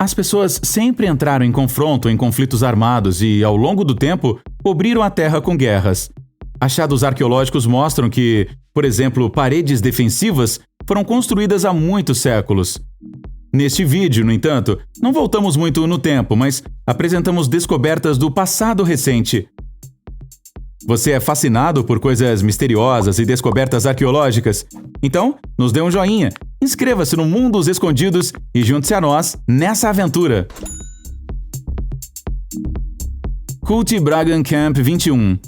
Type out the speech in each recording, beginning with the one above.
As pessoas sempre entraram em confronto em conflitos armados e, ao longo do tempo, cobriram a terra com guerras. Achados arqueológicos mostram que, por exemplo, paredes defensivas foram construídas há muitos séculos. Neste vídeo, no entanto, não voltamos muito no tempo, mas apresentamos descobertas do passado recente. Você é fascinado por coisas misteriosas e descobertas arqueológicas? Então, nos dê um joinha, inscreva-se no Mundo dos Escondidos e junte-se a nós nessa aventura! Cult Bragan Camp 21.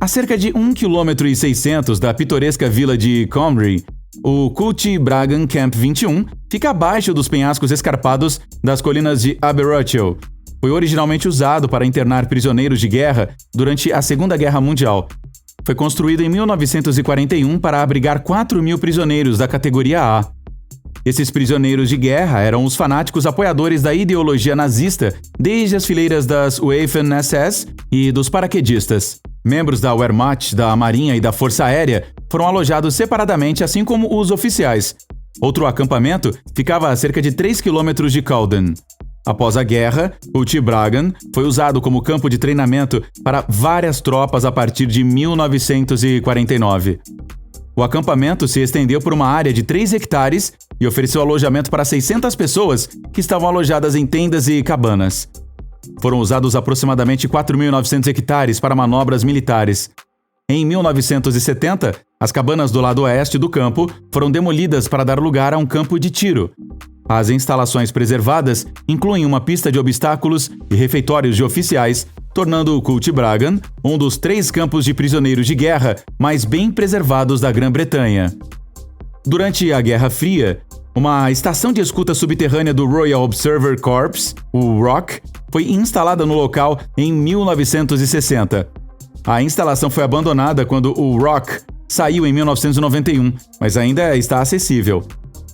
A cerca de 1,6 km da pitoresca vila de Comrie, o Cult Bragan Camp 21 fica abaixo dos penhascos escarpados das colinas de Aberrachel. Foi originalmente usado para internar prisioneiros de guerra durante a Segunda Guerra Mundial. Foi construído em 1941 para abrigar 4.000 prisioneiros da categoria A. Esses prisioneiros de guerra eram os fanáticos apoiadores da ideologia nazista desde as fileiras das Waffen-SS e dos paraquedistas. Membros da Wehrmacht, da Marinha e da Força Aérea foram alojados separadamente, assim como os oficiais. Outro acampamento ficava a cerca de 3 km de Calden. Após a guerra, Cult Bragan foi usado como campo de treinamento para várias tropas a partir de 1949. O acampamento se estendeu por uma área de 3 hectares e ofereceu alojamento para 600 pessoas que estavam alojadas em tendas e cabanas. Foram usados aproximadamente 4.900 hectares para manobras militares. Em 1970, as cabanas do lado oeste do campo foram demolidas para dar lugar a um campo de tiro. As instalações preservadas incluem uma pista de obstáculos e refeitórios de oficiais, tornando o Cult Bragan um dos 3 campos de prisioneiros de guerra mais bem preservados da Grã-Bretanha. Durante a Guerra Fria, uma estação de escuta subterrânea do Royal Observer Corps, o ROC, foi instalada no local em 1960. A instalação foi abandonada quando o ROC saiu em 1991, mas ainda está acessível.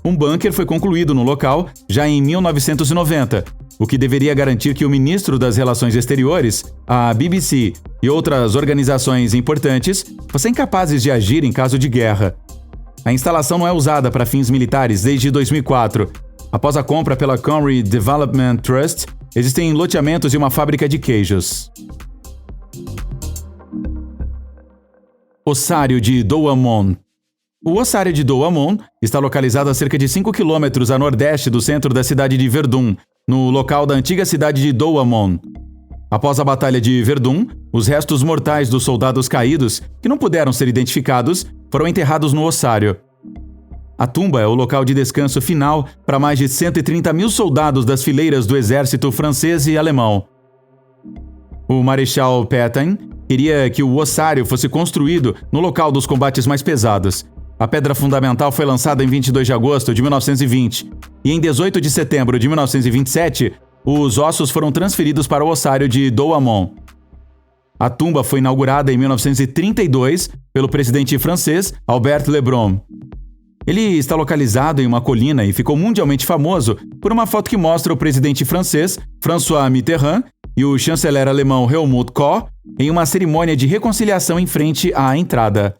Um bunker foi concluído no local já em 1990, o que deveria garantir que o ministro das Relações Exteriores, a BBC e outras organizações importantes fossem capazes de agir em caso de guerra. A instalação não é usada para fins militares desde 2004. Após a compra pela Comrie Development Trust, existem loteamentos e uma fábrica de queijos. Ossário de Douaumont. O ossário de Douaumont está localizado a cerca de 5 km a nordeste do centro da cidade de Verdun, no local da antiga cidade de Douaumont. Após a Batalha de Verdun, os restos mortais dos soldados caídos, que não puderam ser identificados, foram enterrados no ossário. A tumba é o local de descanso final para mais de 130.000 soldados das fileiras do exército francês e alemão. O Marechal Pétain queria que o ossário fosse construído no local dos combates mais pesados. A pedra fundamental foi lançada em 22 de agosto de 1920 e em 18 de setembro de 1927, os ossos foram transferidos para o ossário de Douaumont. A tumba foi inaugurada em 1932 pelo presidente francês Albert Lebrun. Ele está localizado em uma colina e ficou mundialmente famoso por uma foto que mostra o presidente francês François Mitterrand e o chanceler alemão Helmut Kohl em uma cerimônia de reconciliação em frente à entrada.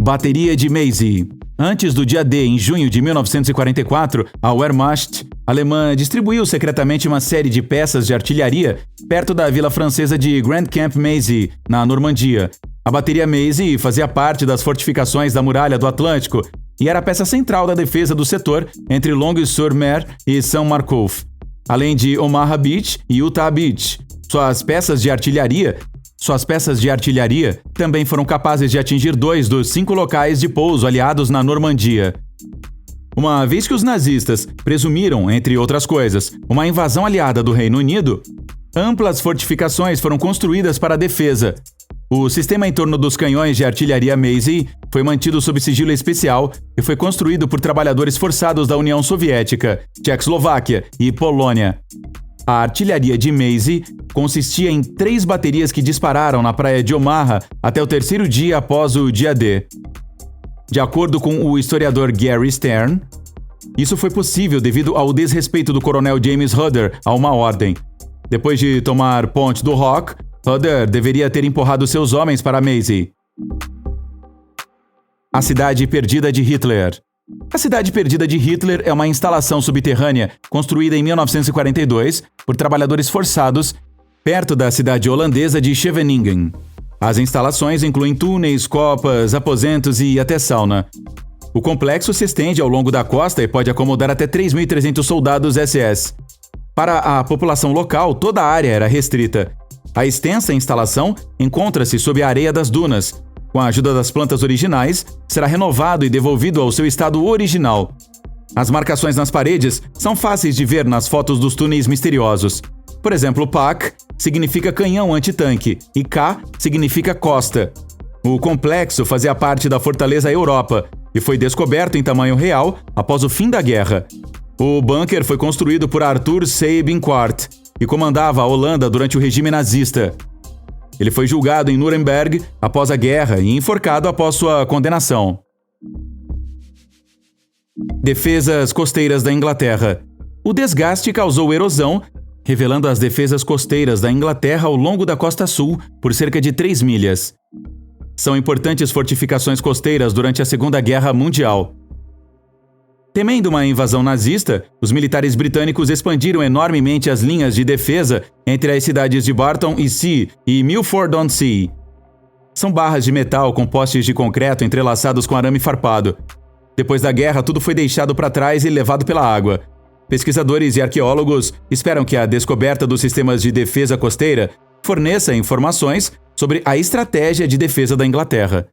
Bateria de Maisy. Antes do dia D, em junho de 1944, a Wehrmacht alemã distribuiu secretamente uma série de peças de artilharia perto da vila francesa de Grand Camp Maisy, na Normandia. A bateria Maisy fazia parte das fortificações da Muralha do Atlântico e era a peça central da defesa do setor entre Longues-sur-Mer e Saint-Marcouf, além de Omaha Beach e Utah Beach. Suas peças de artilharia também foram capazes de atingir 2 dos 5 locais de pouso aliados na Normandia. Uma vez que os nazistas presumiram, entre outras coisas, uma invasão aliada do Reino Unido, amplas fortificações foram construídas para a defesa. O sistema em torno dos canhões de artilharia Maisy foi mantido sob sigilo especial e foi construído por trabalhadores forçados da União Soviética, Tchecoslováquia e Polônia. A artilharia de Maisy consistia em 3 baterias que dispararam na praia de Omaha até o 3º dia após o dia D. De acordo com o historiador Gary Stern, isso foi possível devido ao desrespeito do coronel James Hodder a uma ordem. Depois de tomar Ponte du Roc, Hodder deveria ter empurrado seus homens para Maisy. A Cidade Perdida de Hitler. A Cidade Perdida de Hitler é uma instalação subterrânea construída em 1942 por trabalhadores forçados perto da cidade holandesa de Scheveningen. As instalações incluem túneis, copas, aposentos e até sauna. O complexo se estende ao longo da costa e pode acomodar até 3.300 soldados SS. Para a população local, toda a área era restrita. A extensa instalação encontra-se sob a areia das dunas. Com a ajuda das plantas originais, será renovado e devolvido ao seu estado original. As marcações nas paredes são fáceis de ver nas fotos dos túneis misteriosos. Por exemplo, PAC significa canhão antitanque e K significa costa. O complexo fazia parte da Fortaleza Europa e foi descoberto em tamanho real após o fim da guerra. O bunker foi construído por Arthur Seyss-Inquart e comandava a Holanda durante o regime nazista. Ele foi julgado em Nuremberg após a guerra e enforcado após sua condenação. Defesas costeiras da Inglaterra. O desgaste causou erosão, revelando as defesas costeiras da Inglaterra ao longo da costa sul por cerca de 3 milhas. São importantes fortificações costeiras durante a Segunda Guerra Mundial. Temendo uma invasão nazista, os militares britânicos expandiram enormemente as linhas de defesa entre as cidades de Barton-on-Sea e Milford-on-Sea. São barras de metal com postes de concreto entrelaçados com arame farpado. Depois da guerra, tudo foi deixado para trás e levado pela água. Pesquisadores e arqueólogos esperam que a descoberta dos sistemas de defesa costeira forneça informações sobre a estratégia de defesa da Inglaterra.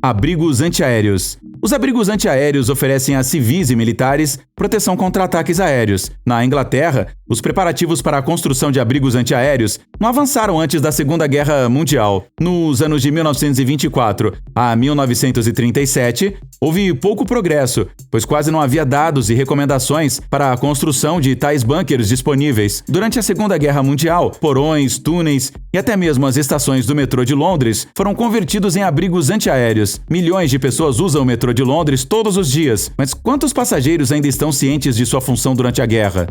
Abrigos antiaéreos. Os abrigos antiaéreos oferecem a civis e militares proteção contra ataques aéreos. Na Inglaterra, os preparativos para a construção de abrigos antiaéreos não avançaram antes da Segunda Guerra Mundial. Nos anos de 1924 a 1937, houve pouco progresso, pois quase não havia dados e recomendações para a construção de tais bunkers disponíveis. Durante a Segunda Guerra Mundial, porões, túneis e até mesmo as estações do metrô de Londres foram convertidos em abrigos antiaéreos. Milhões de pessoas usam o metrô de Londres todos os dias, mas quantos passageiros ainda estão cientes de sua função durante a guerra?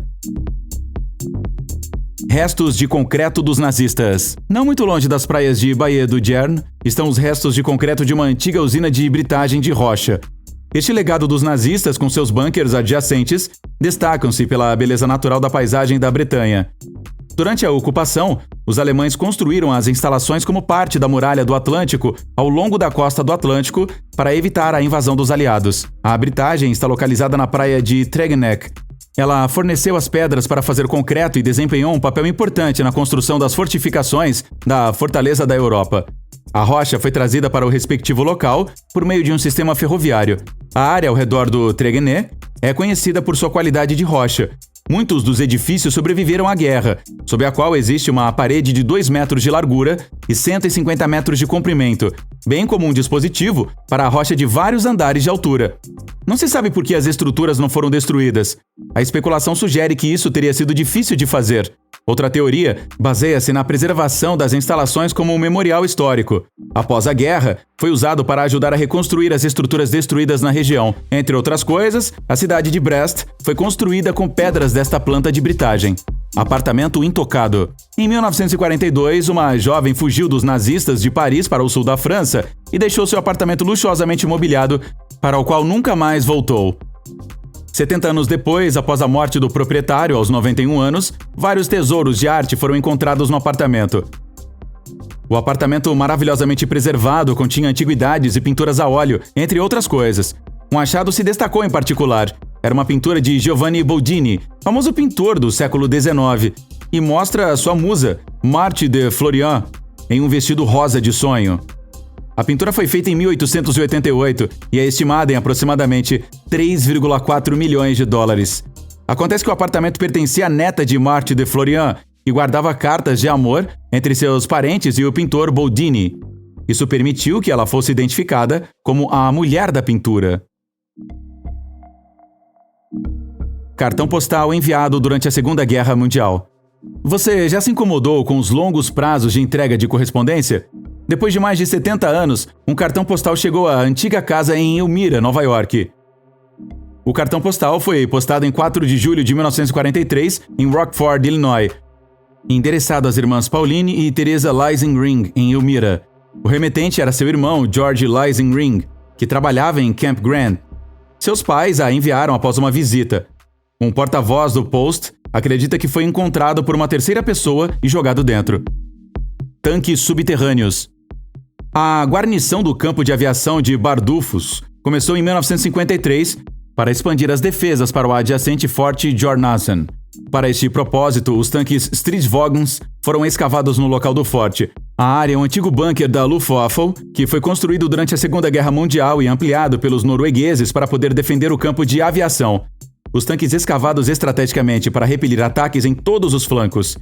Restos de concreto dos nazistas. Não muito longe das praias de Baía do Gern, estão os restos de concreto de uma antiga usina de britagem de rocha. Este legado dos nazistas, com seus bunkers adjacentes, destacam-se pela beleza natural da paisagem da Bretanha. Durante a ocupação, os alemães construíram as instalações como parte da muralha do Atlântico ao longo da costa do Atlântico para evitar a invasão dos aliados. A britagem está localizada na praia de Tregneck. Ela forneceu as pedras para fazer concreto e desempenhou um papel importante na construção das fortificações da Fortaleza da Europa. A rocha foi trazida para o respectivo local por meio de um sistema ferroviário. A área ao redor do Tregneck é conhecida por sua qualidade de rocha. Muitos dos edifícios sobreviveram à guerra, sob a qual existe uma parede de 2 metros de largura e 150 metros de comprimento, bem como um dispositivo para a rocha de vários andares de altura. Não se sabe por que as estruturas não foram destruídas. A especulação sugere que isso teria sido difícil de fazer. Outra teoria baseia-se na preservação das instalações como um memorial histórico. Após a guerra, foi usado para ajudar a reconstruir as estruturas destruídas na região. Entre outras coisas, a cidade de Brest foi construída com pedras desta planta de britagem. Apartamento intocado. Em 1942, uma jovem fugiu dos nazistas de Paris para o sul da França e deixou seu apartamento luxuosamente mobiliado, para o qual nunca mais voltou. 70 anos depois, após a morte do proprietário, aos 91 anos, vários tesouros de arte foram encontrados no apartamento. O apartamento maravilhosamente preservado continha antiguidades e pinturas a óleo, entre outras coisas. Um achado se destacou em particular. Era uma pintura de Giovanni Boldini, famoso pintor do século XIX, e mostra sua musa, Marthe de Florian, em um vestido rosa de sonho. A pintura foi feita em 1888 e é estimada em aproximadamente 3,4 milhões de dólares. Acontece que o apartamento pertencia à neta de Marthe de Florian e guardava cartas de amor entre seus parentes e o pintor Boldini. Isso permitiu que ela fosse identificada como a mulher da pintura. Cartão postal enviado durante a Segunda Guerra Mundial. Você já se incomodou com os longos prazos de entrega de correspondência? Depois de mais de 70 anos, um cartão postal chegou à antiga casa em Elmira, Nova York. O cartão postal foi postado em 4 de julho de 1943 em Rockford, Illinois, endereçado às irmãs Pauline e Teresa Leising Ring, em Elmira. O remetente era seu irmão, George Leising Ring. que trabalhava em Camp Grant. Seus pais a enviaram após uma visita. Um porta-voz do Post acredita que foi encontrado por uma terceira pessoa e jogado dentro. Tanques subterrâneos. A guarnição do campo de aviação de Bardufus começou em 1953 para expandir as defesas para o adjacente Forte Jornassen. Para este propósito, os tanques Stridsvogns foram escavados no local do forte. A área é um antigo bunker da Luftwaffe, que foi construído durante a Segunda Guerra Mundial e ampliado pelos noruegueses para poder defender o campo de aviação. Os tanques escavados estrategicamente para repelir ataques em todos os flancos.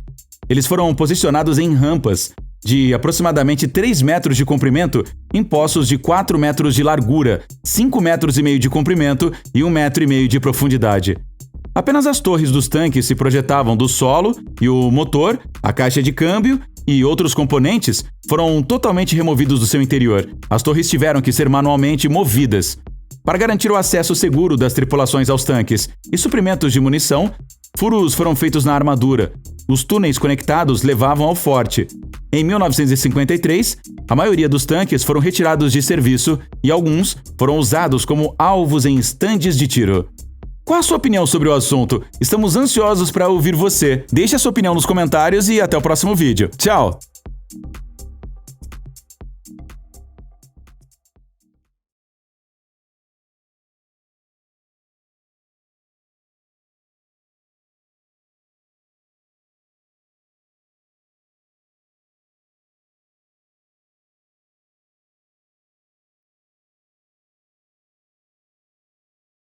Eles foram posicionados em rampas de aproximadamente 3 metros de comprimento em poços de 4 metros de largura, 5 metros e meio de comprimento e 1,5 metro de profundidade. Apenas as torres dos tanques se projetavam do solo e o motor, a caixa de câmbio e outros componentes foram totalmente removidos do seu interior. As torres tiveram que ser manualmente movidas. Para garantir o acesso seguro das tripulações aos tanques e suprimentos de munição, furos foram feitos na armadura. Os túneis conectados levavam ao forte. Em 1953, a maioria dos tanques foram retirados de serviço e alguns foram usados como alvos em estandes de tiro. Qual a sua opinião sobre o assunto? Estamos ansiosos para ouvir você. Deixe a sua opinião nos comentários e até o próximo vídeo. Tchau!